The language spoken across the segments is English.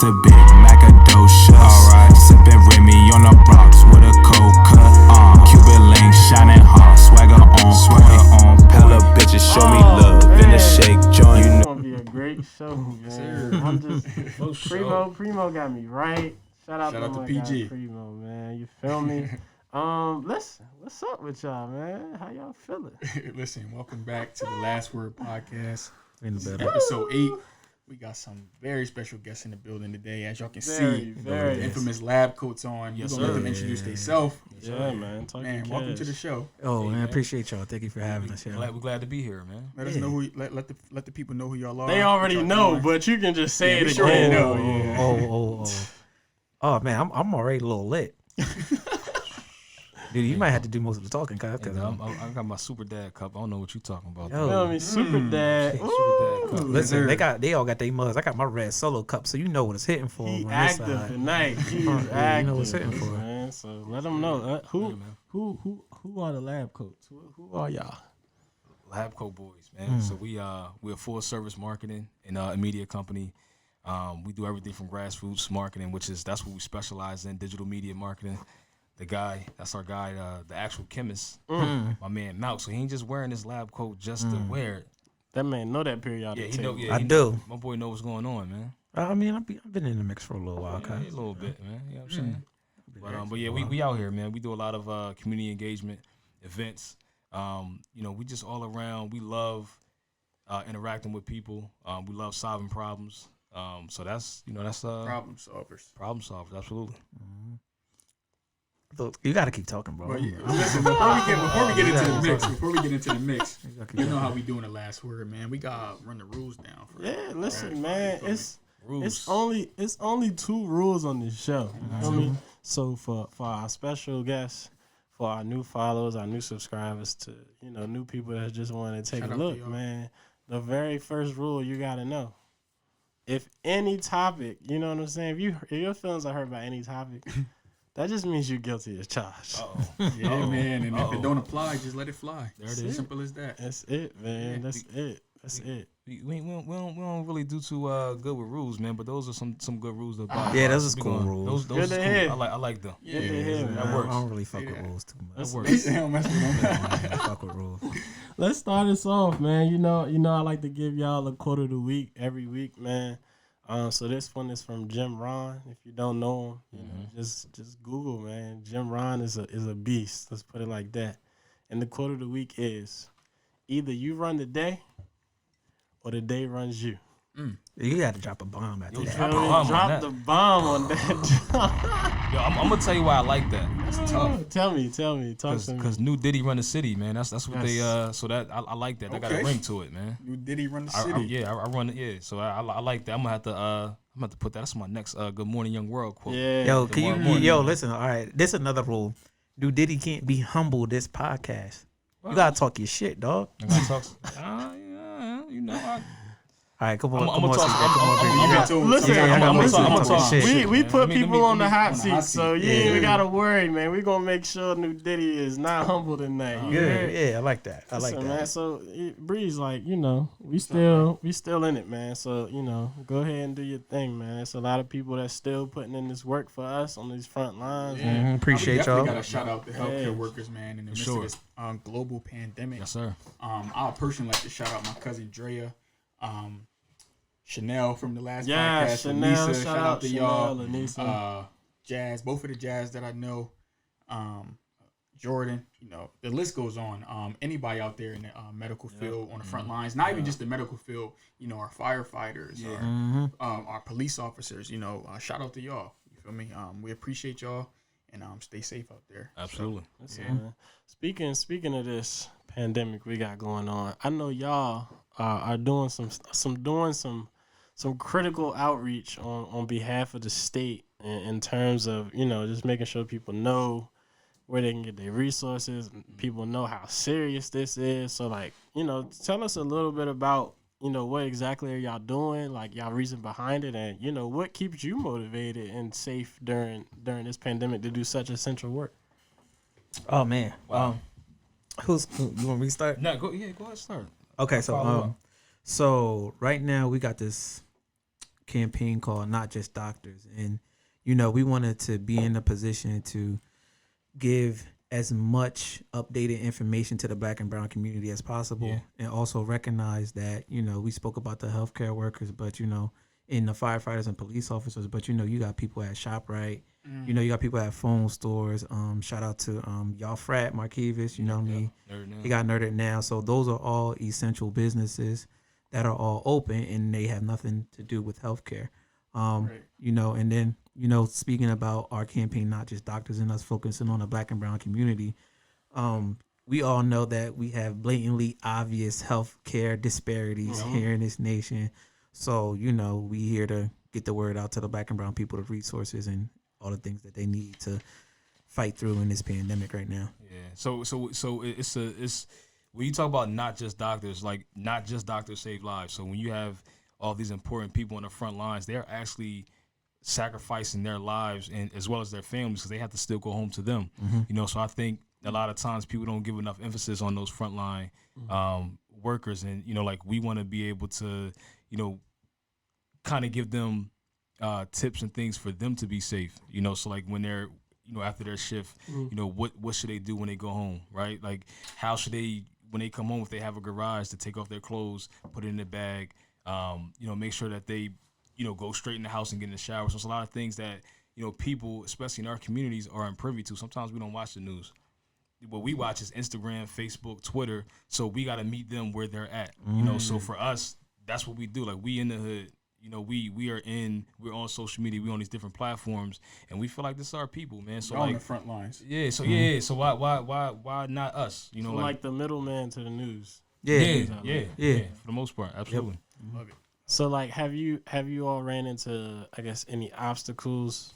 the Big Macadocious. Alright, sipping Remy on the rocks with a cold cut. Cuban link shining hot, swagger on. Pella bitches show me love in the shake joint. It's gonna be a great show, man. I'm just Primo got me right. Shout out to my PG. guy Primo, man. You feel me? Listen, what's up with y'all, man? How y'all feeling? Listen, welcome back to the Last Word Podcast. In the better. Episode 8. We got some very special guests in the building today. As y'all can see, the infamous lab coats on. Yes, we're going to let them introduce themselves. Yeah, man. Man, welcome to the show. Oh, man, appreciate y'all. Thank you for having us here. We're glad to be here, man. Let us know who. Let the people know who y'all are. They already know, but you can just say it again. Oh, man, I'm already a little lit. Dude, you might have to do most of the talking, cuz. I got my super dad cup. I don't know what you talking about. You know me, super dad. Super dad cup. Listen, they all got their mugs. I got my red solo cup, so you know what it's hitting for. He active tonight. He's active. You know what it's hitting for, man. So let them know who are the lab coats? Who are y'all? Lab coat boys, man. So we're full service marketing and a media company. We do everything from grassroots marketing, that's what we specialize in, digital media marketing. That's our guy, the actual chemist, my man Malk. So he ain't just wearing this lab coat just to wear it. That man know that periodic table. I do. My boy know what's going on, man. I mean, I've been in the mix for a little while, a little bit, man. You know what I'm saying? But yeah, we out here, man. We do a lot of community engagement events. We just all around. We love interacting with people. We love solving problems. So that's problem solvers. Problem solvers, absolutely. Look, you got to keep talking, bro. Listen, before we get into the mix, you know how we doing the last word, man. We got to run the rules down. Listen, man. It's only 2 rules on this show. You know what I mean? So for our special guests, for our new followers, our new subscribers, to new people that just want to take a look, man. The very first rule you got to know: if any topic, you know what I'm saying, if your feelings are hurt by any topic, that just means you're guilty as charged. Yeah, man. And if it don't apply, just let it fly. There it is. Simple as that. That's it, man. That's it. We don't really do too good with rules, man. But those are some good rules to abide. Yeah, those are cool rules. Those are cool. I like them. Yeah, that works. I don't really fuck with rules too much. That works. Don't mess with them. Fuck with rules. Let's start this off, man. You know, I like to give y'all a quote of the week every week, man. So this one is from Jim Rohn. If you don't know him, just Google, man. Jim Rohn is a beast. Let's put it like that. And the quote of the week is: either you run the day, or the day runs you. You got to drop a bomb after that. Drop the bomb on that. Yo, I'm gonna tell you why I like that. It's tough. Tell me. Talk to me. Because Newdy run the city, man. That's what they. So that I like that. They got a ring to it, man. Newdy run the city. I run it. Yeah. So I like that. I'm gonna have to put that. That's my next Good Morning Young World quote. Yeah. Yo, listen. All right, this is another rule. Diddy can't be humble this podcast. You gotta talk your shit, dog. I gotta talk. All right, come on. I'm gonna talk. We put people on the hot seat, so you ain't even gotta worry, man. We gonna make sure New Diddy is not humble tonight. Yeah, I like that. Man. So Breeze, we still in it, man. So go ahead and do your thing, man. It's a lot of people that's still putting in this work for us on these front lines. Yeah. Appreciate y'all. Got to shout out the healthcare workers, man, in the midst of this global pandemic. Yes, sir. I personally like to shout out my cousin Drea. Chanel from the last podcast. Chanel, shout out to y'all. Lanisa. Jazz, both of the Jazz that I know. Jordan, the list goes on. Anybody out there in the medical field on the front lines, not even just the medical field, our firefighters, our police officers, shout out to y'all. You feel me? We appreciate y'all, and stay safe out there. Absolutely. So, Speaking of this pandemic we got going on, I know y'all are doing some critical outreach on behalf of the state in terms of just making sure people know where they can get their resources, people know how serious this is. So tell us a little bit about what exactly are y'all doing, like y'all reason behind it, and what keeps you motivated and safe during this pandemic to do such essential work. Oh man, wow. You want me to start? No, go ahead, start. Okay, so right now we got this campaign called Not Just Doctors. And, you know, we wanted to be in a position to give as much updated information to the Black and brown community as possible, and also recognize that, you know, we spoke about the healthcare workers, but, you know, in the firefighters and police officers, but, you know, you got people at ShopRite, you know, you got people at phone stores. Shout out to y'all frat, Markevis, you know what I mean? He got Nerded Now. So those are all essential businesses that are all open, and they have nothing to do with healthcare. You know, and then, you know, speaking about our campaign, Not Just Doctors, and us focusing on the Black and brown community, we all know that we have blatantly obvious healthcare disparities here in this nation. So, you know, we here to get the word out to the Black and brown people, the resources and all the things that they need to fight through in this pandemic right now. Yeah. So it's when you talk about not just doctors, like not just doctors save lives. So when you have all these important people on the front lines, they're actually sacrificing their lives and as well as their families, because they have to still go home to them. You know, so I think a lot of times people don't give enough emphasis on those frontline workers, and you know, like we want to be able to, you know, kind of give them tips and things for them to be safe. You know, so like when they're, you know, after their shift, you know, what should they do when they go home, right? Like how should they, when they come home, if they have a garage, to take off their clothes, put it in their bag, you know, make sure that they, you know, go straight in the house and get in the shower. So it's a lot of things that, you know, people, especially in our communities, are privy to. Sometimes we don't watch the news. What we watch is Instagram, Facebook, Twitter. So we got to meet them where they're at, you know? So for us, that's what we do. Like we in the hood, you know, we're on social media, we're on these different platforms, and we feel like this is our people, man. So like, on like the front lines. Yeah. So yeah. So why not us? You know, so like the middleman to the news. Yeah. For the most part, absolutely. Love it. So like, have you all ran into, I guess, any obstacles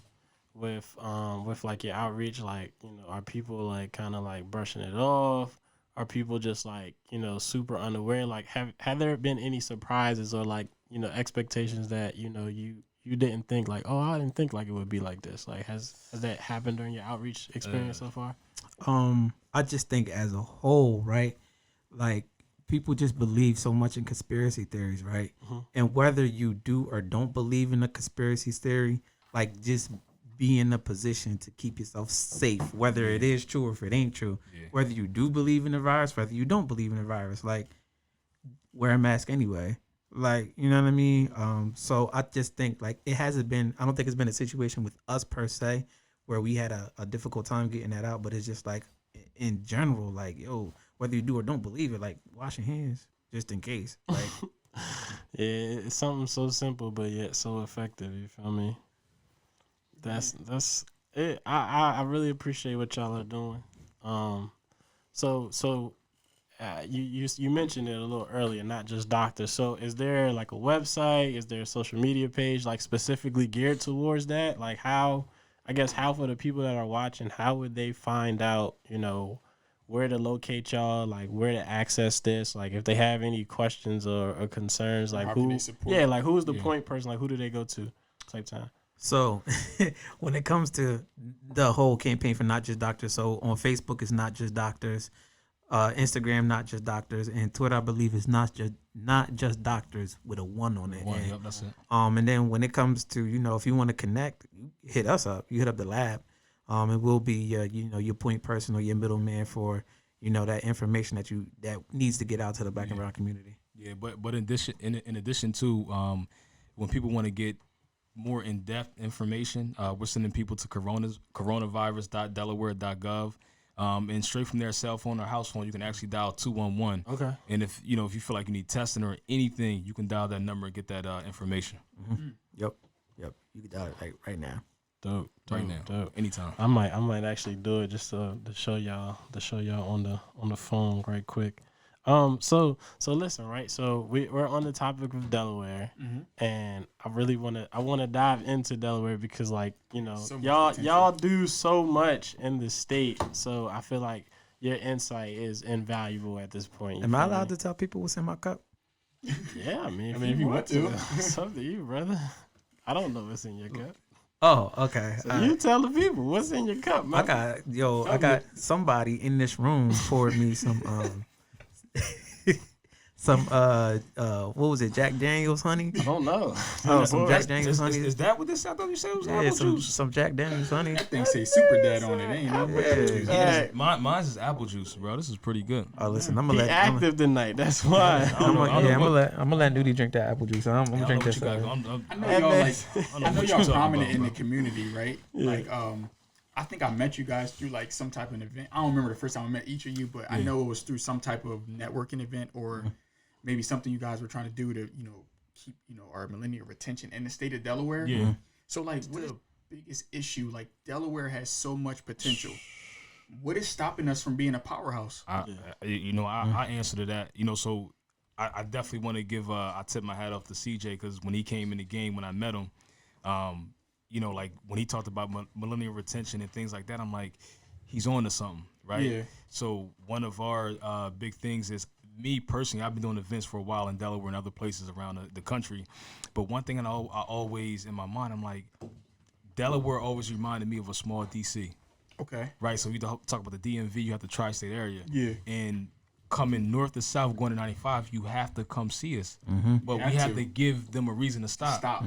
with like your outreach? Like, you know, are people like kind of like brushing it off? Are people just like, you know, super unaware? Like, have there been any surprises or like, you know, expectations that, you know, you didn't think like, oh, I didn't think like it would be like this? Like, has that happened during your outreach experience so far? I just think as a whole, right? Like people just believe so much in conspiracy theories, right? And whether you do or don't believe in a conspiracy theory, like just be in a position to keep yourself safe, whether it is true or if it ain't true. Whether you do believe in the virus, whether you don't believe in the virus, like wear a mask anyway. Like, you know what I mean? So I just think like it hasn't been, I don't think it's been a situation with us per se where we had a difficult time getting that out, but it's just like in general, like, yo, whether you do or don't believe it, like wash your hands just in case. Like, yeah, it's something so simple but yet so effective. You feel me? That's it. I really appreciate what y'all are doing. You mentioned it a little earlier, not just doctors. So is there like a website? Is there a social media page like specifically geared towards that? Like how for the people that are watching, how would they find out, you know, where to locate y'all, like where to access this, like if they have any questions or concerns, like who's the point person, like who do they go to type time? So when it comes to the whole campaign for Not Just Doctors, so on Facebook it's Not Just Doctors, Instagram Not Just Doctors, and Twitter I believe is Not Just Doctors with a 1 on it. Yep, that's it. And then when it comes to, you know, if you want to connect, hit us up. You hit up the lab. And we'll be your point person or your middleman for, you know, that information that needs to get out to the Black and brown community. Yeah, but in addition to when people want to get more in-depth information, we're sending people to coronavirus.delaware.gov. And straight from their cell phone or house phone, you can actually dial 211. Okay. And if you feel like you need testing or anything, you can dial that number and get that information. Yep. You can dial it right now. Dope. Right now. Anytime. I might actually do it just to show y'all on the phone right quick. So listen, right? So we're on the topic of Delaware, and I want to dive into Delaware because, like, you know, so y'all do so much in the state. So I feel like your insight is invaluable at this point. Am I allowed to tell people what's in my cup? Yeah, I mean, if you want to, it's up to you, brother. I don't know what's in your cup. Oh, okay. So you tell the people what's in your cup, man. I got somebody in this room poured me some what was it, Jack Daniels honey? I don't know. Oh, some Jack Daniels honey. Is that what this? I thought you said it was Yeah, apple some juice. Jack Daniels honey. That thing say Super Dad on it, ain't it? Hey, Mine's is apple juice, bro. This is pretty good. Oh, listen, I'm he gonna let active tonight. That's why. I'm gonna let Newdy drink that apple juice. I'm gonna drink this. I know y'all I know y'all prominent in the community, right? Yeah. Like, I think I met you guys through like some type of event. I don't remember the first time I met each of you, but I know it was through some type of networking event or maybe something you guys were trying to do to, keep, our millennial retention in the state of Delaware. Yeah. So like, what is the biggest issue? Like, Delaware has so much potential. What is stopping us from being a powerhouse? I answer to that. So I definitely want to give. I tip my hat off to CJ because when he came in the game, when I met him, like when he talked about millennial retention and things like that, I'm like, he's on to something, right? Yeah. So one of our big things is me personally. I've been doing events for a while in Delaware and other places around the country, but one thing I always in my mind, I'm like, Delaware always reminded me of a small DC. Okay. Right, so we talk about the DMV, you have the tri-state area. Yeah. And coming north to south, going to 95, you have to come see us. But we have to give them a reason to stop.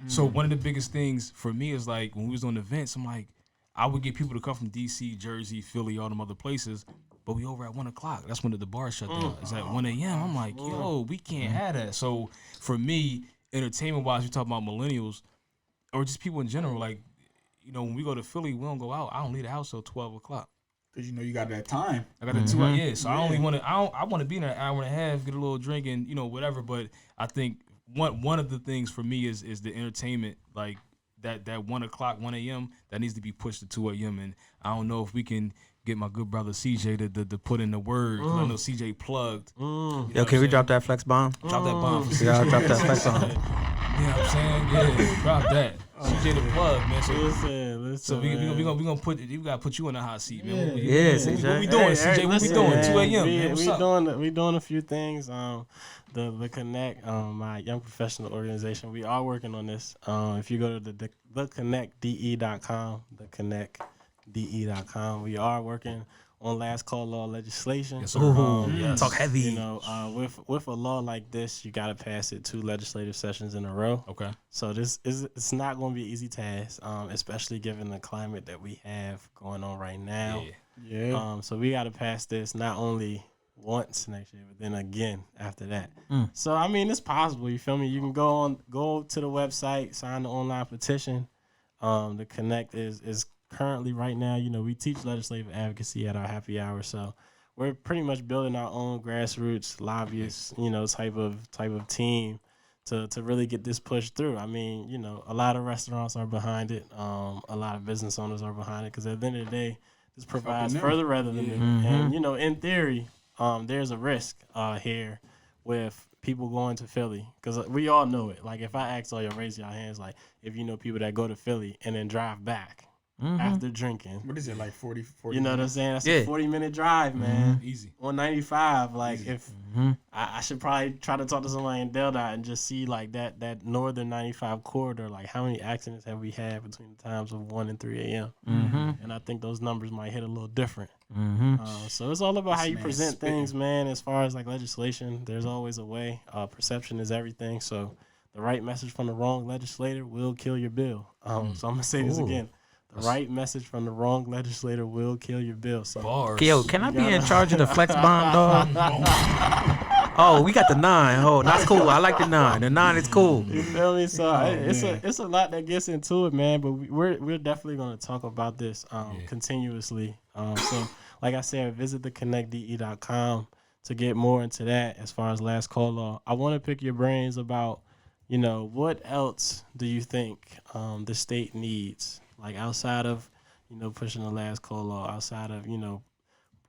So one of the biggest things for me is like when we was doing events, I'm like, I would get people to come from DC, Jersey, Philly, all them other places, but we over at 1 o'clock. That's when the bar shut down. It's at 1 a.m. I'm like, yo, we can't have that. So for me, entertainment-wise, we talk about millennials or just people in general, like, when we go to Philly, we don't go out. I don't leave the house till 12 o'clock. Because you got that time. I got the 2 hours. So I only want to. I want to be in an hour and a half, get a little drink, and whatever. But I think one of the things for me is the entertainment, like that 1 o'clock, 1 a.m. that needs to be pushed to 2 a.m. And I don't know if we can get my good brother CJ to put in the word. 'Cause I know CJ plugged. Yo, can we drop that flex bomb? Drop that bomb. For Yeah, CJ. drop that flex bomb. You know what I'm saying? Yeah, drop that. CJ the plug, man. So Listen, So we gonna put you gotta put you in the hot seat, man. Yeah, What CJ. we doing, CJ? What we doing? 2 a.m. man. What's up? We doing a few things. The Connect, my young professional organization, we are working on this. If you go to theconnectde.com, theconnectde.com, we are working on last call law legislation. Yes, sir. Yes. Talk heavy. With a law like this, you gotta pass it 2 legislative sessions in a row. Okay. So it's not going to be an easy task, especially given the climate that we have going on right now. Yeah. So we got to pass this not only once next year, but then again after that. So I mean, it's possible. You feel me? You can go to the website, sign the online petition. The Connect is currently right now. We teach legislative advocacy at our happy hour, so we're pretty much building our own grassroots lobbyists, type of team to really get this pushed through. I mean, a lot of restaurants are behind it. A lot of business owners are behind it because at the end of the day, this provides further revenue. And, in theory, there's a risk here with people going to Philly because we all know it. Like if I ask all y'all, raise your hands, like if you know people that go to Philly and then drive back after drinking. What is it, like 40 You know what I'm saying? That's a 40-minute drive, man. Easy. On 95. Like if I should probably try to talk to somebody in Delaware and just see like that northern 95 corridor, like how many accidents have we had between the times of 1 and 3 a.m. And I think those numbers might hit a little different. So it's all about how you present things, man. As far as like legislation, there's always a way. Perception is everything. So the right message from the wrong legislator will kill your bill. So I'm gonna say this again. The right message from the wrong legislator will kill your bill. So Bars. Yo, can I be in charge of the flex bomb, dog? Oh, we got the 9. Oh, that's cool. I like the 9. The 9 is cool. you feel me? So it's a lot that gets into it, man. But we're definitely gonna talk about this continuously. So like I said, visit theconnectde.com to get more into that as far as last call law. I want to pick your brains about, what else do you think the state needs? Like outside of, pushing the last call law, outside of,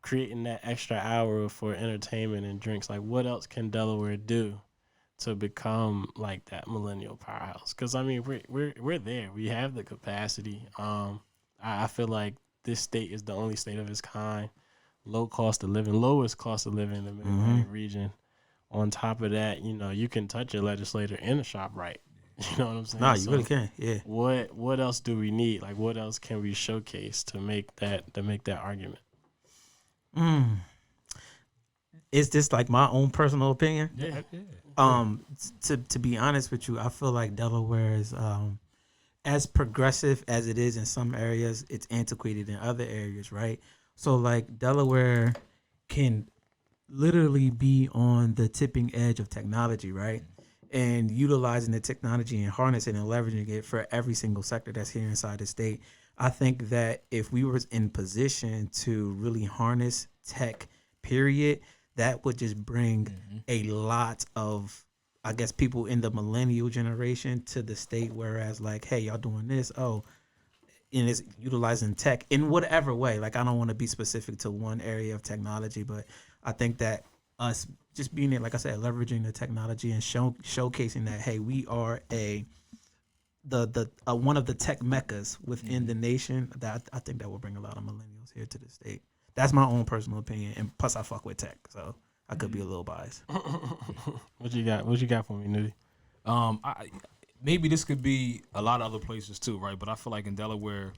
creating that extra hour for entertainment and drinks, like what else can Delaware do to become like that millennial powerhouse? Because I mean, we're there. We have the capacity. I feel like this state is the only state of its kind. Lowest cost of living in the Mid-Atlantic region. On top of that, you can touch your legislator in the shop right. You know what I'm saying? Nah, you really can. Yeah. What else do we need? Like, what else can we showcase to make that argument? is this like my own personal opinion? Yeah. To be honest with you, I feel like Delaware is as progressive as it is in some areas, it's antiquated in other areas, right? So like Delaware can literally be on the tipping edge of technology, right? And utilizing the technology and harnessing and leveraging it for every single sector that's here inside the state. I think that if we were in position to really harness tech, period, that would just bring a lot of, I guess, people in the millennial generation to the state. Whereas like, hey, y'all doing this. Oh, and it's utilizing tech in whatever way. Like, I don't want to be specific to one area of technology, but I think that us just being it, like I said, leveraging the technology and showcasing that, hey, we are the one of the tech meccas within the nation. That I think that will bring a lot of millennials here to the state. That's my own personal opinion, and plus I fuck with tech, so I could be a little biased. What you got? What you got for me, Newdy? Maybe this could be a lot of other places too, right? But I feel like in Delaware,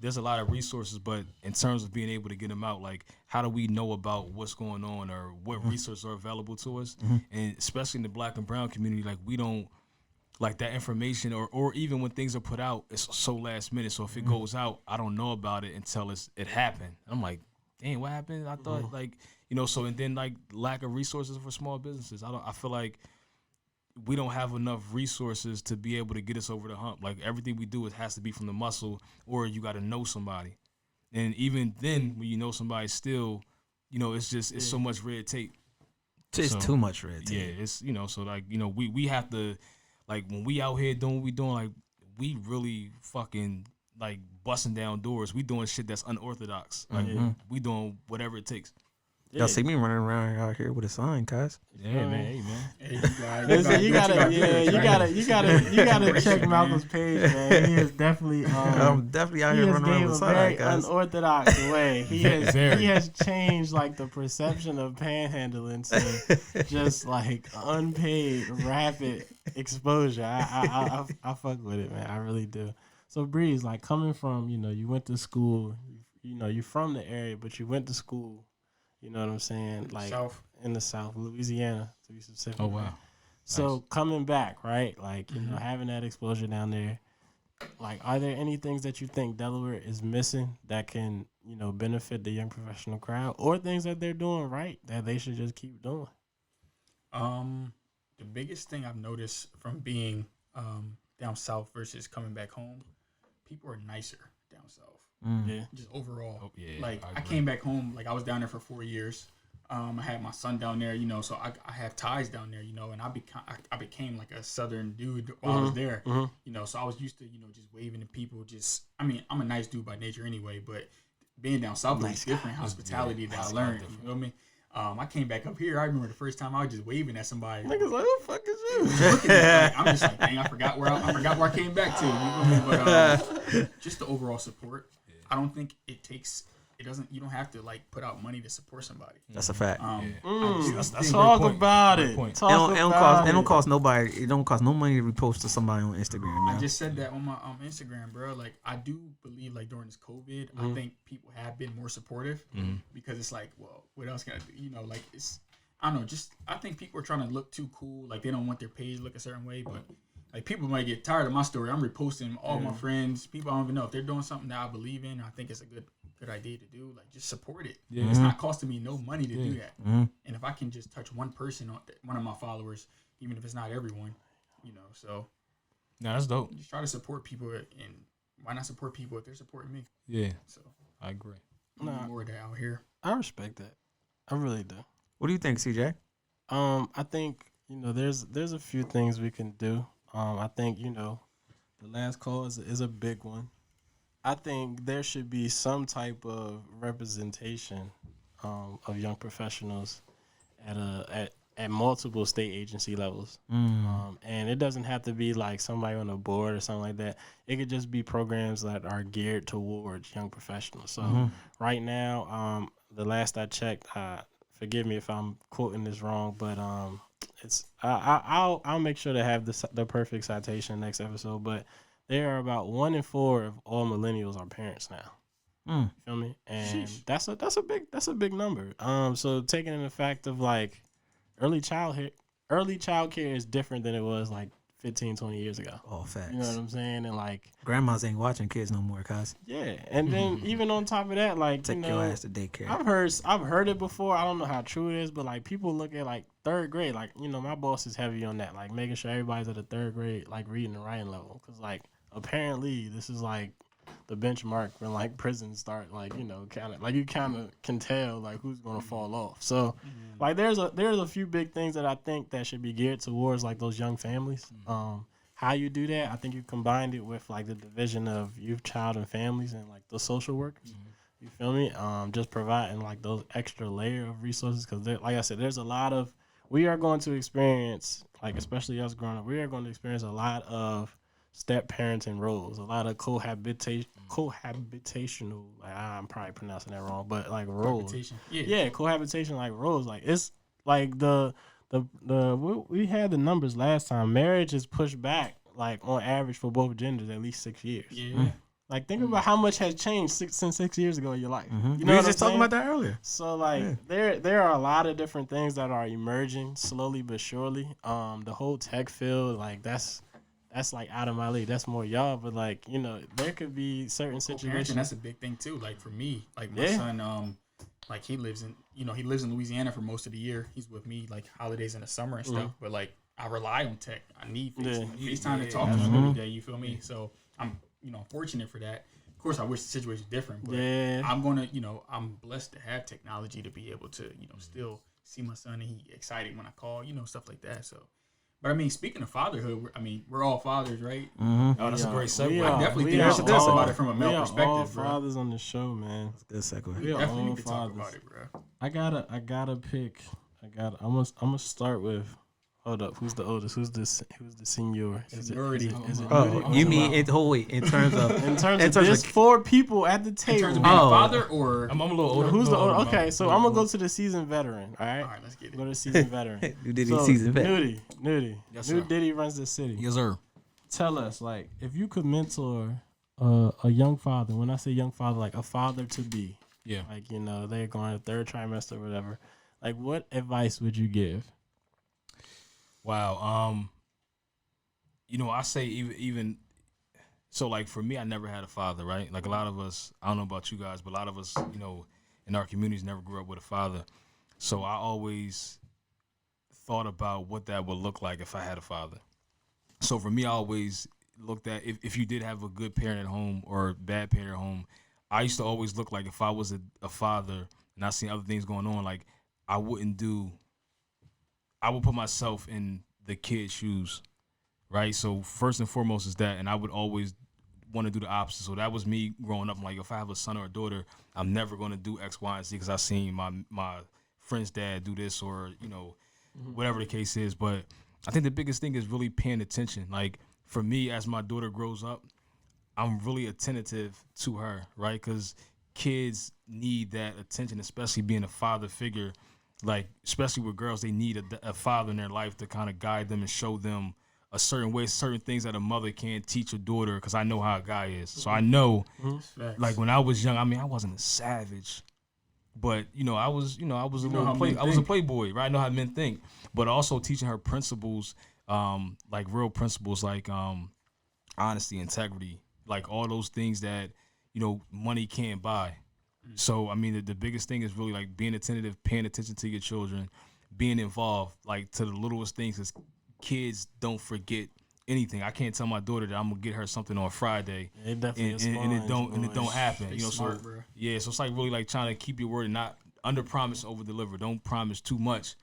there's a lot of resources, but in terms of being able to get them out, like how do we know about what's going on or what resources are available to us? And especially in the Black and brown community, like we don't, like that information or even when things are put out, it's so last minute. So if it goes out, I don't know about it until it happened. I'm like, dang, what happened? I thought so, and then like lack of resources for small businesses. I feel like we don't have enough resources to be able to get us over the hump. Like everything we do, it has to be from the muscle, or you got to know somebody. And even then, when you know somebody, still, it's so much red tape. It's too much red tape. Yeah, it's so like we have to, like when we out here doing what we doing, like we really fucking like busting down doors. We doing shit that's unorthodox. Like we doing whatever it takes. Y'all see me running around out here with a sign, guys. Yeah, man. Hey, man. Hey, you gotta check Malcolm's page, man. He is definitely I'm definitely out here running around with a sign, very guys. unorthodox way. He has changed like the perception of panhandling to just like unpaid rapid exposure. I fuck with it, man. I really do. So Breeze, like coming from, you went to school, you're from the area, but you went to school. You know what I'm saying? Like in the South, Louisiana, to be specific. Oh, wow. So nice. Coming back, right? Like, having that exposure down there, like, are there any things that you think Delaware is missing that can, benefit the young professional crowd, or things that they're doing right that they should just keep doing? The biggest thing I've noticed from being down south versus coming back home, people are nicer down south. Yeah. Just overall. Oh, yeah, like I came back home, like I was down there for 4 years. I had my son down there, so I have ties down there, and I became like a southern dude while I was there, so I was used to, just waving to people. I'm a nice dude by nature anyway, but being down south is different hospitality that I learned. You feel me? I came back up here. I remember the first time I was just waving at somebody. Niggas like, who the fuck is you? Looking at me, I'm just like, dang, I forgot where I came back to. You feel me? But just the overall support. I don't think you don't have to like put out money to support somebody. That's a fact. That's Talk about it. It don't cost nobody. It don't cost no money to repost to somebody on Instagram. Man. I just said that on my Instagram, bro. Like I do believe like during this COVID, I think people have been more supportive because it's like, well, what else can I do? Like it's I don't know. Just I think people are trying to look too cool. Like they don't want their page to look a certain way, but. Like people might get tired of my story. I'm reposting all my friends. People I don't even know if they're doing something that I believe in. I think it's a good idea to do. Like just support it. Yeah. It's not costing me no money to do that. And if I can just touch one person, one of my followers, even if it's not everyone, so. No, that's dope. Just try to support people, and why not support people if they're supporting me? Yeah. So I agree. More of that out here. I respect that. I really do. What do you think, CJ? I think there's a few things we can do. I think, the last call is a big one. I think there should be some type of representation of young professionals at multiple state agency levels. And it doesn't have to be like somebody on a board or something like that. It could just be programs that are geared towards young professionals. So right now, the last I checked, forgive me if I'm quoting this wrong, but I'll make sure to have the perfect citation next episode. But there are about 1 in 4 of all millennials are parents now. You feel me? And that's a big number. So taking in the fact of like early child care is different than it was like 15, 20 years ago. All facts. You know what I'm saying? And like grandmas ain't watching kids no more, cuz. Yeah, and then even on top of that, like Take your ass to daycare. I've heard it before. I don't know how true it is, but like people look at like third grade, like my boss is heavy on that, like making sure everybody's at a third grade like reading and writing level, because like apparently this is like the benchmark when like prisons start, like kind of like you kind of can tell like who's gonna fall off. So like there's a few big things that I think that should be geared towards like those young families. How you do that, I think you combined it with like the division of youth, child, and families, and like the social workers. You feel me? Just providing like those extra layer of resources, because like I said, there's a lot of, we are going to experience, like especially us growing up, we are going to experience a lot of step parenting roles, a lot of cohabitational, like I'm probably pronouncing that wrong, but like roles. Cohabitation, like roles. Like it's like we had the numbers last time. Marriage is pushed back like on average for both genders at least 6 years. Like think about how much has changed since 6 years ago in your life. You know, we were just talking about that earlier. So like there are a lot of different things that are emerging slowly but surely. The whole tech field, like that's like out of my league. That's more y'all, but like there could be certain situations. That's a big thing too. Like for me, like my son, like he lives in Louisiana for most of the year. He's with me like holidays in the summer and stuff. But like I rely on tech. I need FaceTime to talk to him every day. You feel me? So I'm fortunate for that. Of course, I wish the situation was different, but I'm gonna I'm blessed to have technology to be able to still see my son and he excited when I call, stuff like that. So. But I mean, speaking of fatherhood, we're all fathers, right? Oh, that's a great segue. I definitely think we should talk about it from a male perspective, all bro. fathers on the show, man. That's a good segue. We definitely need to talk about it, bro. I gotta pick. I'm gonna start with. Hold up, who's the oldest? Who's the senior? Is it Oh, you mean in terms of in terms of there's 4 people at the table. In terms of being a father, or I'm a little older. Who's the oldest? Okay, so I'm gonna go to the seasoned veteran. All right, let's get it. Go to the seasoned veteran. Newdy seasoned veteran. Newdy. Yes, sir. New Diddy runs the city. Yes, sir. Tell us, like, if you could mentor a young father. When I say young father, like a father to be. Yeah. Like they're going to third trimester or whatever. Like, what advice would you give? Wow. I say even so, like for me, I never had a father, right? Like a lot of us, I don't know about you guys, but a lot of us, in our communities never grew up with a father. So I always thought about what that would look like if I had a father. So for me, I always looked at if you did have a good parent at home or a bad parent at home, I used to always look like if I was a father and I seen other things going on, like I would put myself in the kid's shoes, right? So first and foremost is that, and I would always want to do the opposite. So that was me growing up. I'm like, if I have a son or a daughter, I'm never going to do X, Y, and Z because I seen my friend's dad do this or, whatever the case is. But I think the biggest thing is really paying attention. Like for me, as my daughter grows up, I'm really attentive to her, right? Because kids need that attention, especially being a father figure. Like, especially with girls, they need a father in their life to kind of guide them and show them a certain way, certain things that a mother can't teach a daughter, because I know how a guy is. So I know, like, when I was young, I wasn't a savage, but, I was a playboy, right? I know how men think, but also teaching her principles, like real principles, like honesty, integrity, like all those things that, money can't buy. So, the biggest thing is really like being attentive, paying attention to your children, being involved, like to the littlest things, because kids don't forget anything. I can't tell my daughter that I'm gonna get her something on Friday, and it don't happen. Smart, so it's like really like trying to keep your word and not under promise, over deliver. Don't promise too much,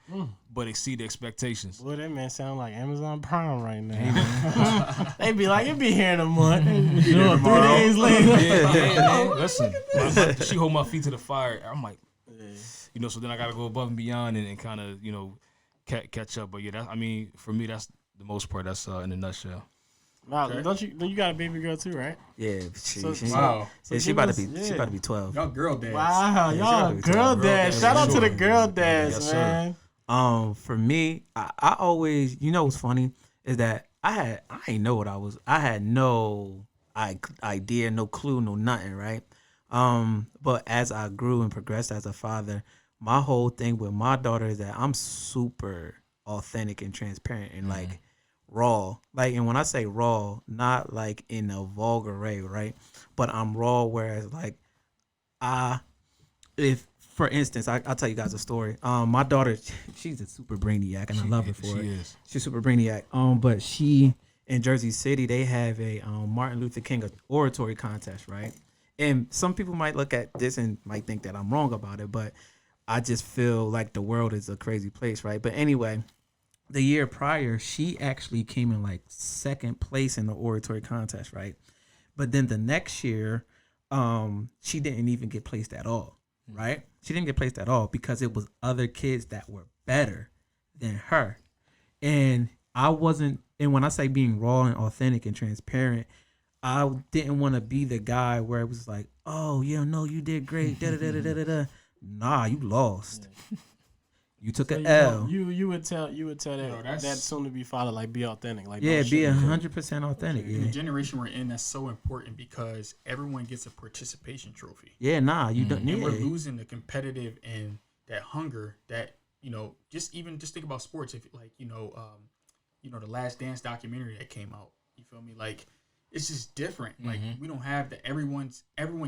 but exceed the expectations. Boy, that man sound like Amazon Prime right now. They be like, it be here in a month. 3 days later. Man. Listen, she hold my feet to the fire. I'm like, so then I gotta go above and beyond and kind of, catch up. But for me, that's the most part. That's in a nutshell. Wow, don't you got a baby girl too, right? Yeah, wow. She about to be 12. Y'all girl dads. Wow, y'all girl dads. Shout out to the girl dads, man. For me, I always, what's funny is that I had no idea, no clue, no nothing, right? But as I grew and progressed as a father, my whole thing with my daughter is that I'm super authentic and transparent and like raw. Like, and when I say raw, not like in a vulgar way, right? But I'm raw, whereas like if for instance, I'll tell you guys a story. My daughter, she's a super brainiac, and I love her for it. Is. She's super brainiac. But she in Jersey City, they have a Martin Luther King oratory contest, right? And some people might look at this and might think that I'm wrong about it, but I just feel like the world is a crazy place, right? But anyway, the year prior, she actually came in like second place in the oratory contest, right? But then the next year, she didn't even get placed at all, right? She didn't get placed at all because it was other kids that were better than her. And I wasn't, and when I say being raw and authentic and transparent, I didn't want to be the guy where it was like, oh, yeah, no, you did great, da-da-da-da-da-da. Nah, you lost. Yeah. You took an L. You would tell that soon to be father, like, be authentic, like, yeah, be 100% authentic. In the generation we're in, that's so important because everyone gets a participation trophy. Yeah, nah, you don't. And we're losing the competitive and that hunger that, you know, just think about sports. If like the Last Dance documentary that came out, you feel me? Like, it's just different. Like, we don't have that. Everyone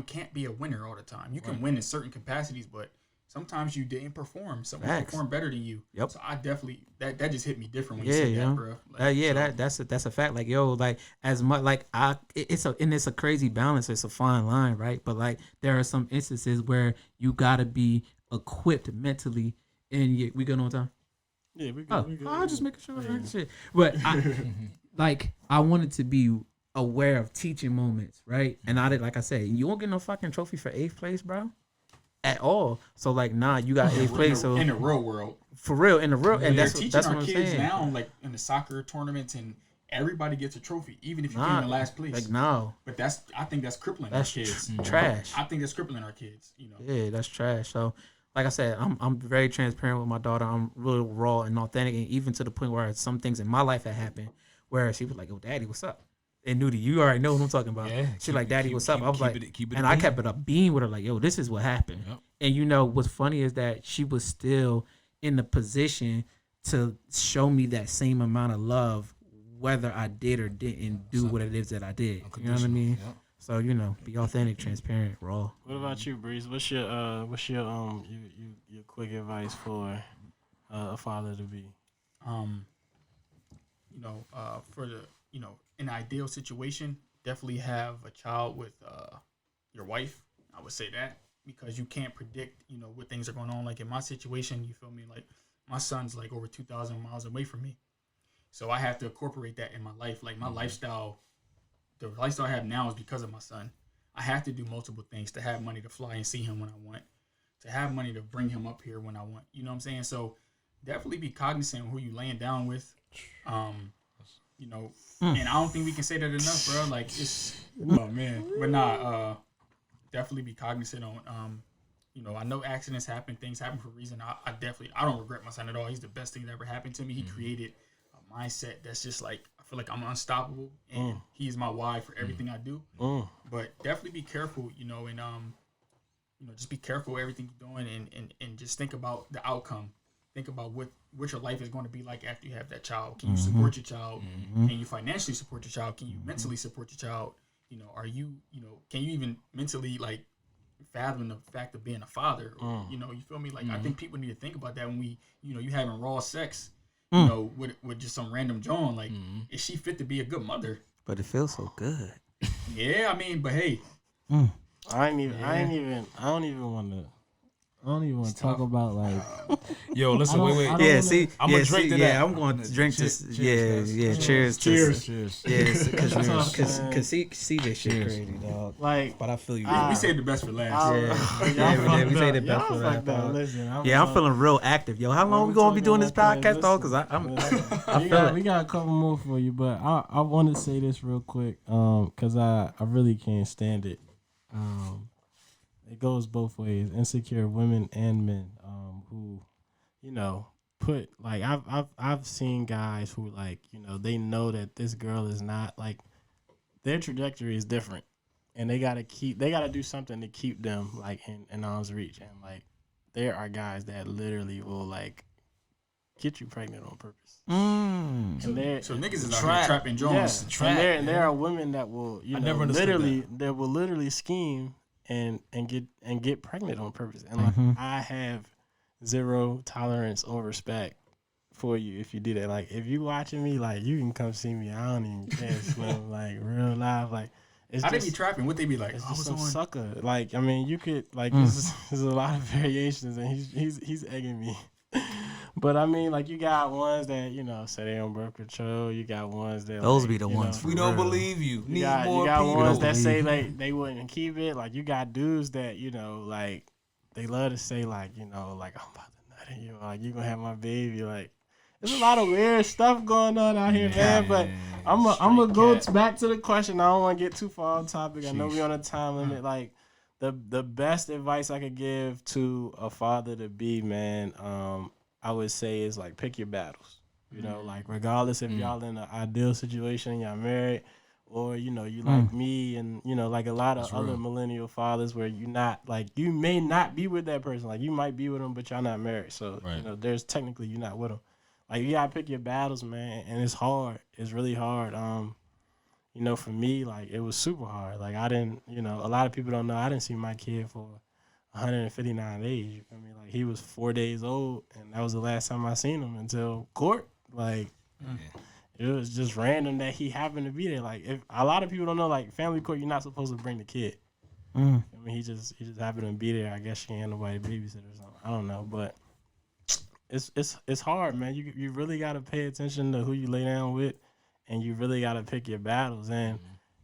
can't be a winner all the time. You can win in certain capacities, but sometimes you didn't perform. Someone performed better than you. Yep. So I definitely that just hit me different when you said that, bro. Like, that's a fact. Like, yo, like as much like it's a crazy balance. It's a fine line, right? But like there are some instances where you gotta be equipped mentally. And we good on time? Yeah, we good. I'll just make sure. Shit. But I wanted to be aware of teaching moments, right? And I did, like I said, you won't get no fucking trophy for 8th place, bro. At all. So like, nah, you got 8th place. So in the real world, for real, in the real, and that's teaching what our I'm kids saying. now, like in the soccer tournaments, and everybody gets a trophy, even if you came in last place. Like, no, but I think that's crippling our kids. Trash. I think that's crippling our kids. You know. Yeah, that's trash. So, like I said, I'm very transparent with my daughter. I'm really raw and authentic, and even to the point where some things in my life had happened where she was like, "Yo, Daddy, what's up?" And Newdy, you already know what I'm talking about. Yeah, she like, "Daddy, what's up?" I was like, and I kept it up being with her, like, "Yo, this is what happened." Yep. And you know what's funny is that she was still in the position to show me that same amount of love, whether I did or didn't do what it is that I did. You know what I mean? Yep. So, you know, be authentic, transparent, raw. What about you, Breeze? What's your quick advice for a father to be? For the in an ideal situation, definitely have a child with your wife. I would say that because you can't predict what things are going on. Like in my situation, you feel me? Like my son's like over 2,000 miles away from me, so I have to incorporate that in my life. Like my lifestyle. The lifestyle I have now is because of my son. I have to do multiple things to have money to fly and see him when I want, to have money to bring him up here when I want. You know what I'm saying? So definitely be cognizant of who you laying down with. And I don't think we can say that enough, bro. Like it's, oh man, but definitely be cognizant on, I know accidents happen, things happen for a reason. I don't regret my son at all. He's the best thing that ever happened to me. He created a mindset that's just like, I feel like I'm unstoppable, and he's my why for everything I do. But definitely be careful, and just be careful with everything you're doing, and just think about the outcome. Think about what your life is going to be like after you have that child. Can you support your child? Can you financially support your child? Can you mentally support your child? Are you, can you even mentally like fathom the fact of being a father? Or, you feel me? Like I think people need to think about that when we, you having raw sex. With just some random John, like, is she fit to be a good mother? But it feels so good. Yeah, I mean, but hey, I don't even want to talk about like. Yo, listen, wait. I'm gonna drink to that. Yeah, I'm going to drink this. Cheers. Cheers. Yeah, because CJ shit crazy, dog. Like, but I feel you. We saved the best for last. We saved the best for last. Listen, I'm feeling real active, yo. How long we gonna be doing this podcast, dog? Because we got a couple more for you, but I want to say this real quick, because I really can't stand it. It goes both ways. Insecure women and men, who, put like I've seen guys who like they know that this girl is not like their trajectory is different, and they gotta do something to keep them like in arm's reach. And like there are guys that literally will like get you pregnant on purpose. And so niggas is out here trapping Jones. And there are women that will literally scheme and get pregnant on purpose. And like I have zero tolerance or respect for you if you do that. Like if you watching me, like you can come see me. I don't even care. Slim, like real life, like it's how they be trapping? What they be like? It's just some sucker. Like I mean, you could like there's a lot of variations, and he's egging me. But I mean, like you got ones that say they on birth control. You got ones that those be the ones. We don't believe you. You got ones that say they wouldn't keep it. Like you got dudes that like they love to say like like I'm about to nut in you, like you gonna have my baby. Like there's a lot of weird stuff going on out here, man. But I'm gonna go back to the question. I don't want to get too far on topic. I know we on a time limit. Like the best advice I could give to a father to be, man, I would say is like pick your battles. Like regardless if y'all in an ideal situation, y'all married, or you like me, and like a lot of other millennial fathers where you may not be with that person. Like you might be with them, but y'all not married. So there's technically you're not with them. Like you gotta pick your battles, man, and it's hard. It's really hard. For me, like it was super hard. Like I didn't, a lot of people don't know I didn't see my kid for 159 days. You feel me? Like he was 4 days old, and that was the last time I seen him until court. Like it was just random that he happened to be there. Like if a lot of people don't know, like family court, you're not supposed to bring the kid. I mean, he just happened to be there. I guess she ain't nobody babysit or something. I don't know, but it's hard, man. You really gotta pay attention to who you lay down with, and you really gotta pick your battles. And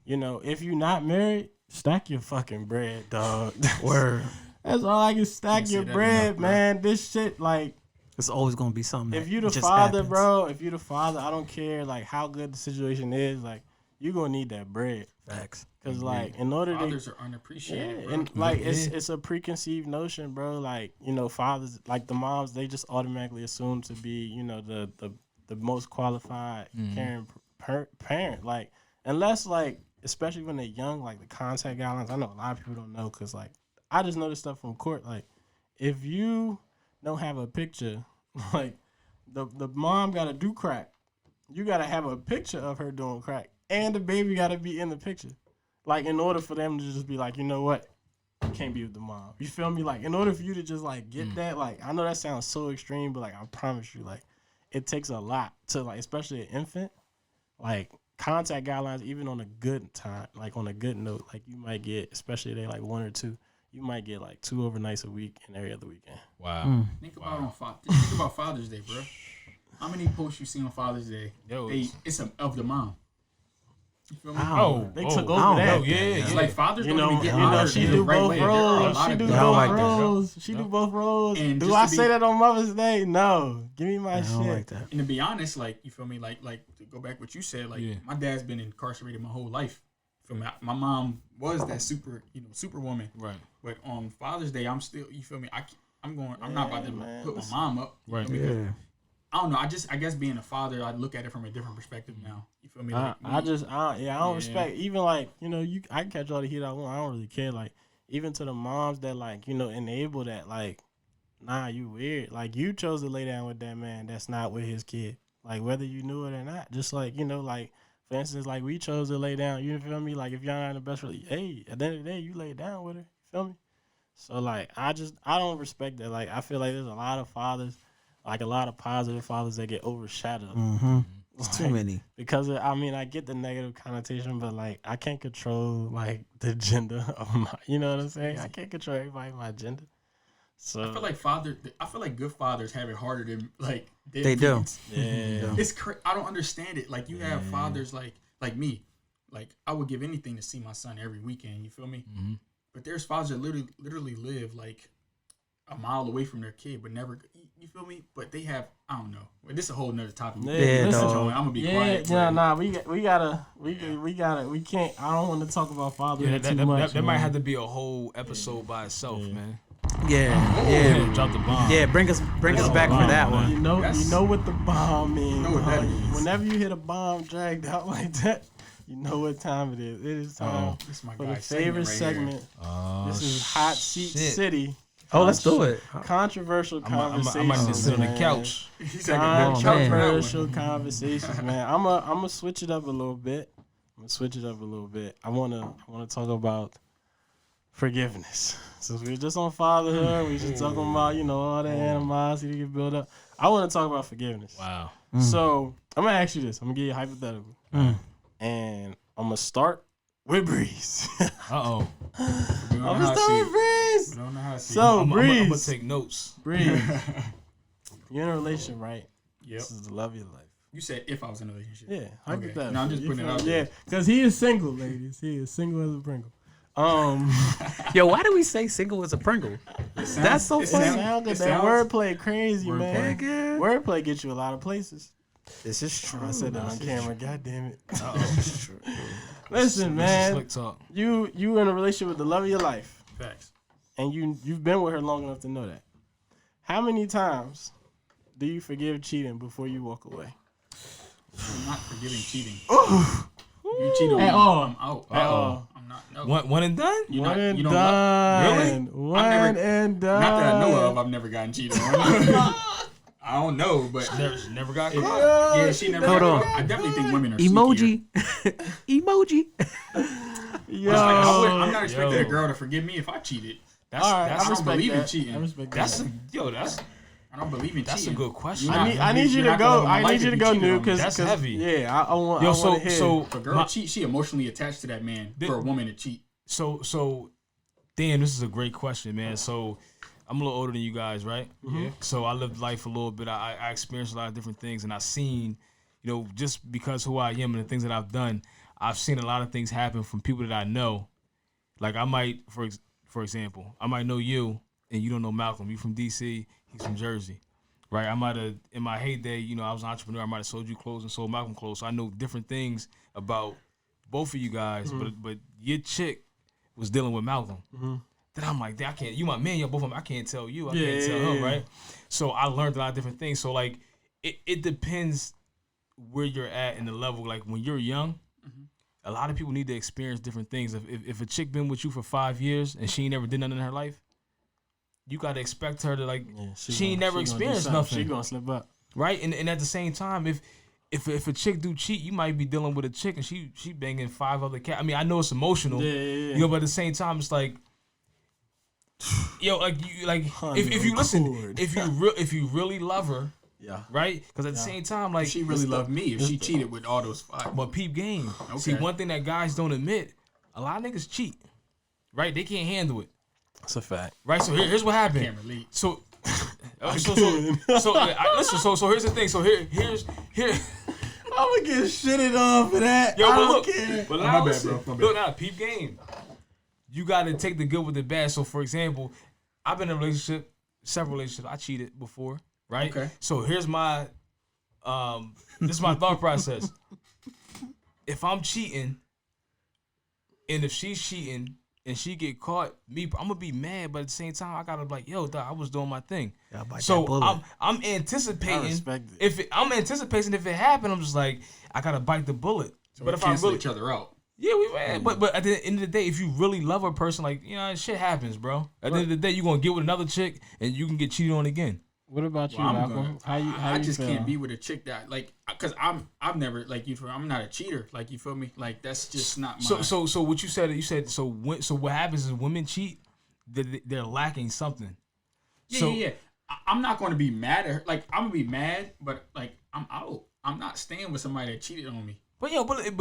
if you're not married, stack your fucking bread, dog. Word. That's all I can stack your bread, man. This shit, like, it's always gonna be something. If you the father, bro, if you the father, I don't care like how good the situation is, like you gonna need that bread. Facts. Cause like in order fathers are unappreciated, bro. And like it's a preconceived notion, bro. Like fathers, like the moms, they just automatically assume to be the most qualified caring parent. Like unless like especially when they're young, like the contact guidelines. I know a lot of people don't know because like I just know this stuff from court. Like if you don't have a picture, like the mom gotta do crack, you gotta have a picture of her doing crack, and the baby gotta be in the picture. Like in order for them to just be like, you know what, you can't be with the mom. You feel me? Like in order for you to just like get that, like I know that sounds so extreme, but like I promise you, like it takes a lot to like, especially an infant, like contact guidelines, even on a good time, like on a good note, like you might get, especially if they like 1 or 2. You might get like 2 overnights a week and every other weekend. Wow. Think about Father's Day, bro. How many posts you see on Father's Day? It's of the mom. You feel me? They took over that. It's like fathers don't be getting honored. She do both roles. She do both roles. And do I say that on Mother's Day? No. Give me my shit. I don't like that. And to be honest, like you feel me, like to go back what you said, like my dad's been incarcerated my whole life. For me, my mom was that superwoman. Right. But on Father's Day, I'm still, you feel me? I'm not about to put my mom up. Right. I don't know. I guess being a father, I look at it from a different perspective now. You feel me? Like I don't respect even like I can catch all the heat I want. I don't really care. Like even to the moms that like enable that. Like nah, you weird. Like you chose to lay down with that man that's not with his kid. Like whether you knew it or not. Just like like. For instance, like we chose to lay down. You feel me? Like if y'all not in the best relationship, hey, at the end of the day, you lay down with her. You feel me? So like I don't respect that. Like I feel like there's a lot of fathers, like a lot of positive fathers that get overshadowed. It's too many. Because I get the negative connotation, but like I can't control like the gender of my. You know what I'm saying? I can't control everybody my gender. So I feel like good fathers have it harder than like they do. Yeah, it's I don't understand it. Like you have fathers like me, like I would give anything to see my son every weekend. You feel me? Mm-hmm. But there's fathers that literally live like a mile away from their kid, but never. You feel me? But they have I don't know. This is a whole nother topic. Yeah, I'm gonna be quiet. Yeah, we can't. I don't want to talk about fathers too much. That might have to be a whole episode by itself, man. Yeah. Drop the bomb. Yeah, bring us back for that one. You know what the bomb means. Whenever you hit a bomb dragged out like that, You know what time it is. It is time This is my for the guy's favorite segment. segment. This is Hot Seat City. Oh, let's do it. Controversial conversations. I might need to sit on the man. couch. He's like a Oh, couch man. for that one. Controversial conversations, man. I'm gonna switch it up a little bit. I wanna talk about forgiveness. Since we're just on fatherhood, we just talking about all the animosity that get built up. I want to talk about forgiveness. Wow. So I'm gonna ask you this. I'm gonna give you a hypothetical, and I'm gonna start with Breeze. Uh-oh. We don't know I'm how gonna to start see with it. Breeze. We don't know how to see So I'm Breeze, going to take notes. Breeze, you're in a relationship, right? Yep. This is the love of your life. You said if I was in a relationship. Yeah, hypothetical. No, I'm just putting it out Yeah, there. because he is single, ladies. He is single as a Pringle. Yo, why do we say single as a Pringle? That's so it funny. Sound good. it That sounds- wordplay crazy, man. Wordplay. Wordplay gets you a lot of places. This is true. I said that on camera. God damn it. Uh-oh. Listen, This is man. slick talk. You in a relationship with the love of your life, Facts. and you've been with her long enough to know that. How many times do you forgive cheating before you walk away? I'm not forgiving cheating. You cheat on me, At all. I'm out. Uh-oh. I'm not. No. One and done? You're One not, and you don't done. Really? One I've never- and done. Not that I know of. I've never gotten cheated on. I don't know, but Never got caught. yeah, she never. Hold got on. I definitely think women are Emoji. Emoji. Yo. I'm not expecting Yo. a girl to forgive me if I cheated. That's All right, that's I don't respect believe in that. cheating. I respect that's that. I don't believe in that's a cheating. good question. You're not- I need you you're to not gonna go. live my I life need you if to you go, cheated New, on me. because That's heavy. Yeah, I want. Yo, I want to hear. If a girl cheats, she emotionally attached to that man for a woman to cheat. So, Dan, this is a great question, man. So, I'm a little older than you guys, right? Yeah. So I lived life a little bit. I experienced a lot of different things, and I've seen, just because who I am and the things that I've done, I've seen a lot of things happen from people that I know. Like I might, for example, I might know you, and you don't know Malcolm. You from D.C., he's from Jersey, right? I might have, in my heyday, I was an entrepreneur. I might have sold you clothes and sold Malcolm clothes. So I know different things about both of you guys, but your chick was dealing with Malcolm. Then I'm like, I can't. You my man, you're both of them. I can't tell you. I can't tell him, right? So I learned a lot of different things. So like, it depends where you're at in the level. Like when you're young, a lot of people need to experience different things. If a chick been with you for 5 years and she ain't never did nothing in her life, you gotta expect her to like. She ain't never experienced nothing. She gonna slip up, right? And at the same time, if a chick do cheat, you might be dealing with a chick and she banging 5 other cats. I mean, I know it's emotional, but at the same time, it's like. Yo, if you listen, if you really love her, right? Because at the same time, like If she really loved me, if she cheated with all those 5. but peep game. Okay. See, one thing that guys don't admit, a lot of niggas cheat, right? They can't handle it, That's a fact. right? So here's what happened. Can't relate. So here's the thing. So here's. I'm gonna get shitted on for that. Yo, I but don't look, care. but my now bad, listen, bro. My bad. look now, peep game. You got to take the good with the bad. So, for example, I've been in a relationship, several relationships. I cheated before, right? Okay. So here's my, this is my thought process. If I'm cheating, and if she's cheating and she get caught, I'm gonna be mad. But at the same time, I gotta be like, yo, dog, I was doing my thing. So I'm I anticipating. respect it. I'm anticipating if it happened, I'm just like, I gotta bite the bullet. So but we if I cancel really, each other out. yeah, we man. But at the end of the day, if you really love a person, like shit happens, bro. At the end of the day, you gonna get with another chick and you can get cheated on again. What about you, Well, I'm Malcolm? good. How I you just feel? can't be with a chick that cause I've never I'm not a cheater. Like you feel me? Like that's just not my. So what you said? So what happens is women cheat, they're lacking something. Yeah. I'm not going to be mad at her. Like I'm gonna be mad, but like I'm out. I'm not staying with somebody that cheated on me. But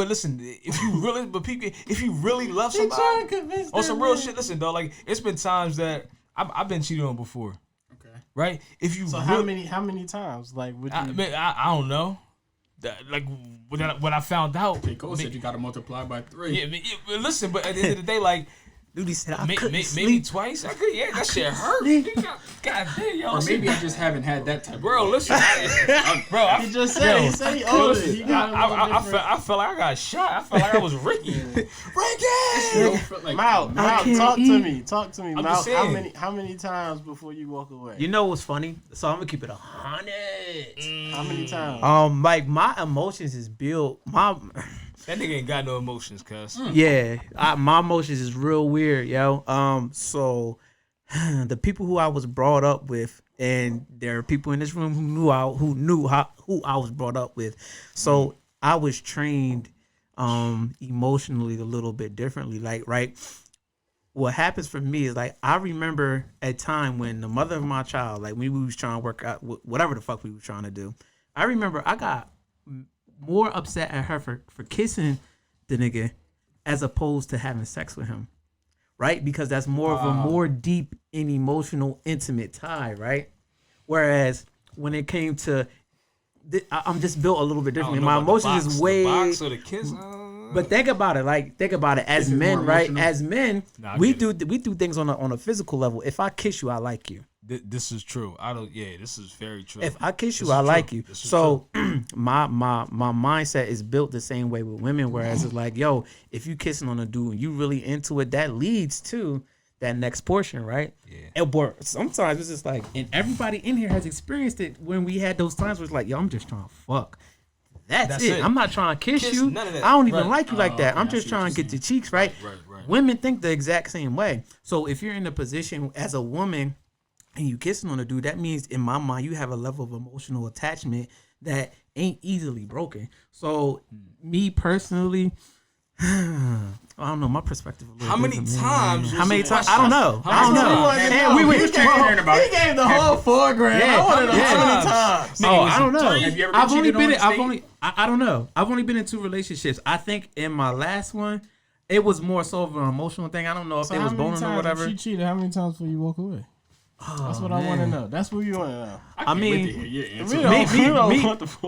listen, if you really love somebody on some real shit, listen, dog. Like it's been times that I've been cheated on before. Okay. Right? If you So how many times? Like would you? I don't know. Like when I found out, J. Cole said you got to multiply by 3. yeah, but listen, but at the end of the day, like Newdy said I couldn't maybe sleep. twice. I could, that shit hurt. God damn, y'all. Or maybe I just haven't had that type. Bro, listen, He just said he said he owed it. He got a little different. I felt like I got shot. I felt like I was Ricky. Like, Mal, can't talk eat. to me. Talk to me, I'm Mal. just saying. How many times before you walk away? You know what's funny? So I'm gonna keep it 100. How many times? Like my emotions is built. That nigga ain't got no emotions, cuz. Yeah, my emotions is real weird, yo. So the people who I was brought up with, and there are people in this room who knew who I was brought up with. So I was trained emotionally a little bit differently. Like, right, what happens for me is like I remember a time when the mother of my child, like when we was trying to work out whatever the fuck we were trying to do. I remember I got more upset at her for kissing the nigga as opposed to having sex with him, right? Because that's more of a more deep and emotional, intimate tie, right? Whereas when it came to, I'm just built a little bit differently. My emotions is way. The box or the kiss. But think about it. As men, right? As men, we do things on a physical level. If I kiss you, I like you. This is true. This is very true. If I kiss you, I like you. So my mindset is built the same way with women. Whereas it's like, yo, if you kissing on a dude and you really into it, that leads to that next portion, right? Yeah. But sometimes it's just like, and everybody in here has experienced it when we had those times where it's like, yo, I'm just trying to fuck. That's it. I'm not trying to kiss you. I don't even like you like that. I'm just trying to get your cheeks, right? Right. Women think the exact same way. So if you're in a position as a woman and you kissing on a dude, that means in my mind you have a level of emotional attachment that ain't easily broken. So me personally, I don't know, my perspective. How many times? I don't know. He gave the whole $4,000. Yeah. I want to know how many times. I don't know. Have you ever been I don't know. I've only been in 2 relationships. I think in my last one, it was more so of an emotional thing. I don't know if they was boning or whatever. She cheated. How many times before you walk away? That's what I want to know. That's what you want to know. I mean,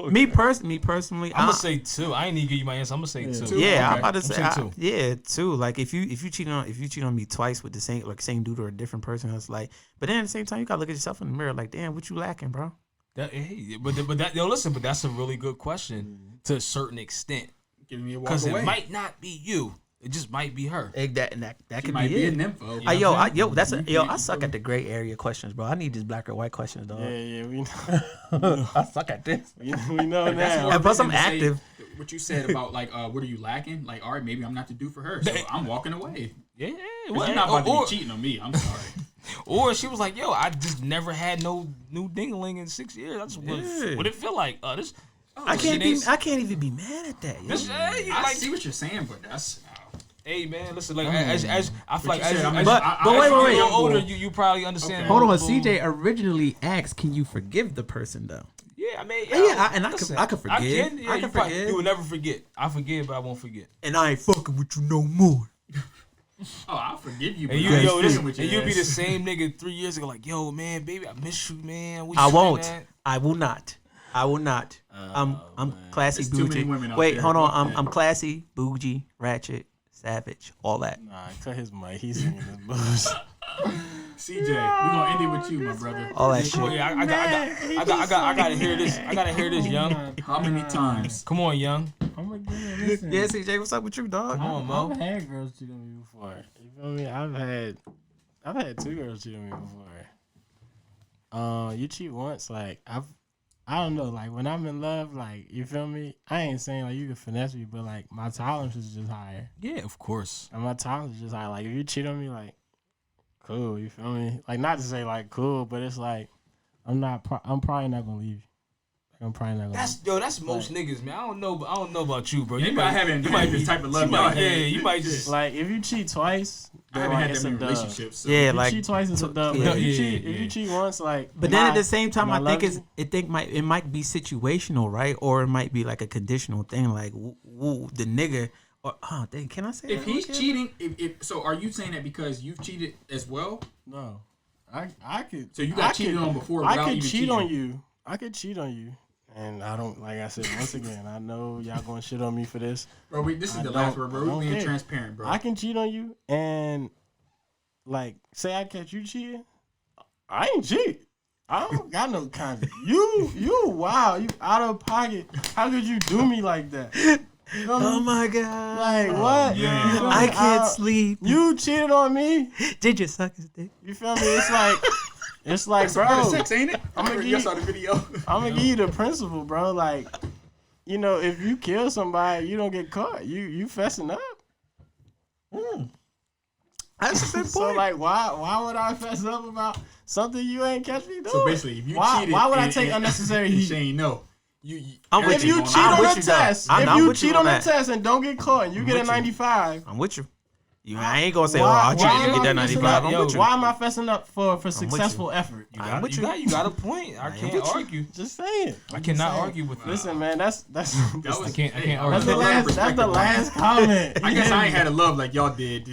me personally, I'm gonna say 2. I ain't even give you my answer. I'm gonna say 2. Yeah, okay. I'm about to say 2. 2. Like if you cheat on me twice with the same dude or a different person, it's like. But then at the same time, you gotta look at yourself in the mirror. Like, damn, what you lacking, bro? But that's a really good question to a certain extent. Give me a walk away. Because it might not be you. It just might be her. That could might be a nympho. I suck at the gray area questions, bro. I need these black or white questions, dog. Yeah, we know. I suck at this. We know now. And plus, I'm active. What you said about like, what are you lacking? Like, all right, maybe I'm not the dude for her, so I'm walking away. Yeah, well, you're not about to be cheating on me. I'm sorry. Or she was like, yo, I just never had no new ding-a-ling in 6 years. That's what it feel like. I can't even be mad at that. I see what you're saying, but that's. Hey man, listen. Like as I feel like as you wait. You're older, you probably understand. Okay. Hold on, CJ originally asked, "Can you forgive the person though?" Yeah, I mean, I could forgive. I can forgive. You will never forget. I forgive, but I won't forget. And I ain't fucking with you no more. I'll forgive you. And you'll be the same nigga 3 years ago. Like, yo, man, baby, I miss you, man. I won't. I will not. I'm classy, bougie. Wait, hold on. I'm classy, bougie, ratchet, savage, all that. Nah, cut his mic. He's singing this blues. CJ, we gonna end it with you, my brother. All that shit. Yeah, I gotta hear this. I gotta hear this, Young. How many times? Come on, Young. I'm gonna give it. Listen. Yeah, CJ, what's up with you, dog? Come on, Mo. I've had girls cheat on me before. You feel me? I've had 2 girls cheat on me before. You cheat once, like I don't know, like when I'm in love, like you feel me? I ain't saying like you can finesse me, but like my tolerance is just higher. Yeah, of course. And my tolerance is just higher. Like if you cheat on me, like cool, you feel me? Like not to say like cool, but it's like I'm probably not gonna leave you. I'm probably not gonna. That's most niggas, man. I don't know about you, bro. You might have this type of love. You might just like if you cheat twice. I haven't had that many relationships. So if you cheat twice, it's a dub. If you cheat once, like. But then at the same time, I think it might be situational, right? Or it might be like a conditional thing, like the nigga. Or can I say? If he's cheating, so are you saying that because you've cheated as well? No, I could. So you got cheated on before. I could cheat on you. I could cheat on you. And I don't, like I said, once again, I know y'all gonna shit on me for this. Bro, this is the last word, bro. We're being transparent, bro. I can cheat on you and, like, say I catch you cheating. I ain't cheat. I don't got no conscience. You wow. You out of pocket. How could you do me like that? Oh my God. Like, what? Yeah. I can't sleep. You cheated on me? Did you suck his dick? You feel me? It's like, bro. Sex, ain't it? I'm gonna saw the video. I'm gonna give you the principle, bro. Like, you know, if you kill somebody, you don't get caught. You fessing up. That's a good point. So like, why would I fess up about something you ain't catch me doing? So basically, if you cheated, why would I take unnecessary heat? Shane, no. If you cheat on the test, if you cheat on the test and don't get caught, and you get a 95. I'm with you. I ain't gonna say, I cheated to get that 95. I'm with you. Why am I fessing up for successful effort? You got a point. I can't argue. Just saying. I cannot argue with that. Listen, man, I can't argue. That's the last comment. I guess I ain't had a love like y'all did.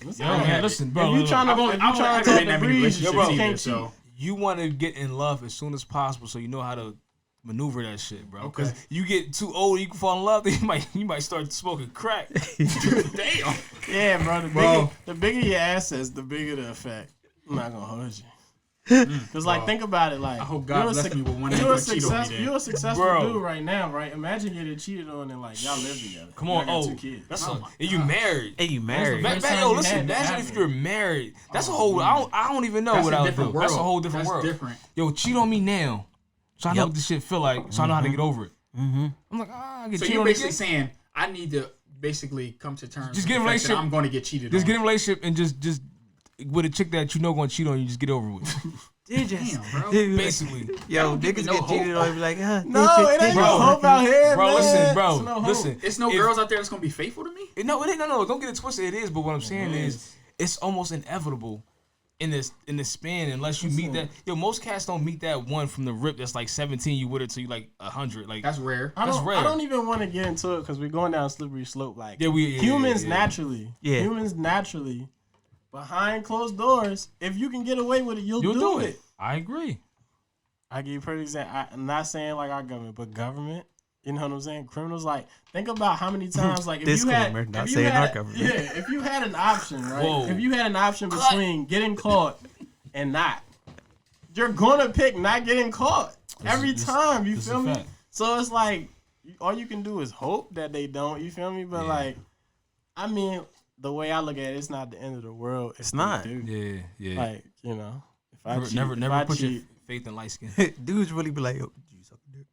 Listen, bro. If you trying to take the breeze, you can't cheat. You want to get in love as soon as possible, so you know how to maneuver that shit, bro. Because you get too old, you can fall in love. Then you might start smoking crack. Damn. Yeah, bro. The bigger your assets, the bigger the effect. I'm not gonna hold you. Because think about it. Like, I hope God bless me with one you're a successful dude right now, right? Imagine getting cheated on and like y'all live together. Come on, got 2 kids. And you married. Listen, imagine if you're married. That's a whole. I don't even know what I would do. That's a whole different world. Different. Yo, cheat on me now. So I know what this shit feel like. So I know how to get over it. I'm like, I get cheated on. So you're basically saying I need to basically come to terms. Just get in a relationship. I'm going to get cheated on. Just get in a relationship and just with a chick that you know going to cheat on you. Just get over with. Damn, bro. Basically, yo, niggas get cheated on. Be like, no, it ain't no hope out here, bro. Man. Listen. It's no girls out there that's gonna be faithful to me. No, it ain't. No. Don't get it twisted. It is, but what I'm saying is, it's almost inevitable. In this span, unless you meet that, most cats don't meet that one from the rip that's like 17. You with her till you like 100. Like that's rare. I don't even want to get into it because we're going down a slippery slope. Like humans naturally, behind closed doors, if you can get away with it, you'll do it. I agree. I give you a perfect example. I'm not saying like our government, but government. You know what I'm saying? Criminals, like, think about how many times, like, if you had an option, right? Whoa. If you had an option between getting caught and not, you're gonna pick not getting caught every time. You feel me? So it's like all you can do is hope that they don't. You feel me? But like, I mean, the way I look at it, it's not the end of the world. It's not. Yeah. Like, you know, if I cheat, never put your faith in light skin. Dudes really be like, yo, you suck a dick.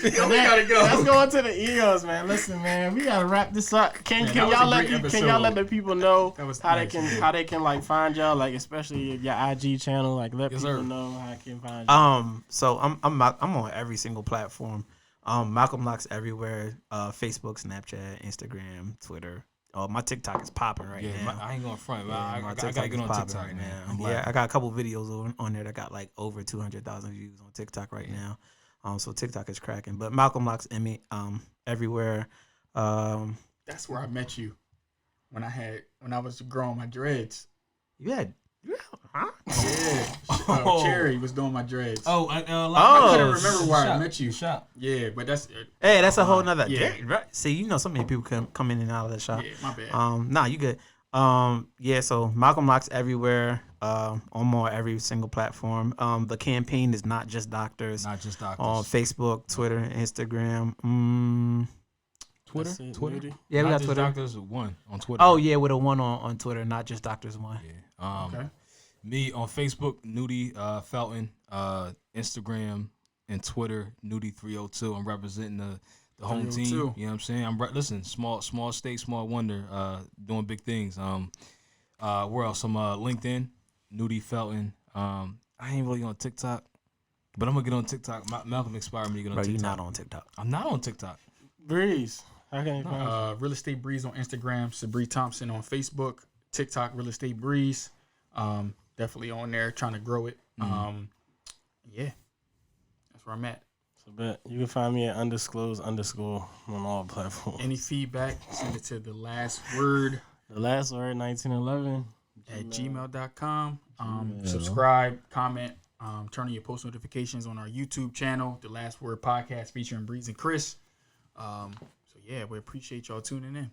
We gotta go. Let's go into the egos, man. Listen, man, we gotta wrap this up. Can y'all let the people know how they can like find y'all, like especially your IG channel, like let people know how they can find you. So I'm on every single platform. Malcolm Locks everywhere. Facebook, Snapchat, Instagram, Twitter. Oh, my TikTok is popping right now. I ain't going front. I gotta get on TikTok right now. Yeah, I got a couple videos on there that got like over 200,000 views on TikTok right now. So TikTok is cracking. But Malcolm Locks everywhere. That's where I met you when I was growing my dreads. Huh? Yeah. Cherry was doing my dreads. I couldn't remember where I met you. Shop. Yeah, but that's that's a whole nother. Yeah. Right. See, you know, so many people come in and out of that shop. Yeah, my bad. Nah, you good. So Malcolm Locks everywhere. On more every single platform. The campaign is Not Just Doctors. Not Just Doctors. On Facebook, Twitter, Instagram. Twitter. Yeah, we got Just Twitter. Doctors 1 on Twitter. Oh yeah, with a 1 on Twitter. Not Just Doctors 1. Yeah. Okay. Me on Facebook, Newdy Felton. Instagram and Twitter, Newdy302. I'm representing the home team. You know what I'm saying? Listen, small state, small wonder. Doing big things. Where else? I'm LinkedIn, Newdy Felton. I ain't really on TikTok, but I'm gonna get on TikTok. Malcolm inspired me to get on TikTok. You're not on TikTok. I'm not on TikTok. Breeze. How can you find Real Estate Breeze on Instagram, Sabree Thompson on Facebook, TikTok, Real Estate Breeze. Definitely on there, trying to grow it. Yeah, that's where I'm at. So you can find me at undisclosed_ on all platforms. Any feedback, send it to the last word. The last word 1911 at gmail.com. Subscribe, comment, turn on your post notifications on our YouTube channel, The Last Word Podcast featuring Breeze and Chris. So yeah, we appreciate y'all tuning in.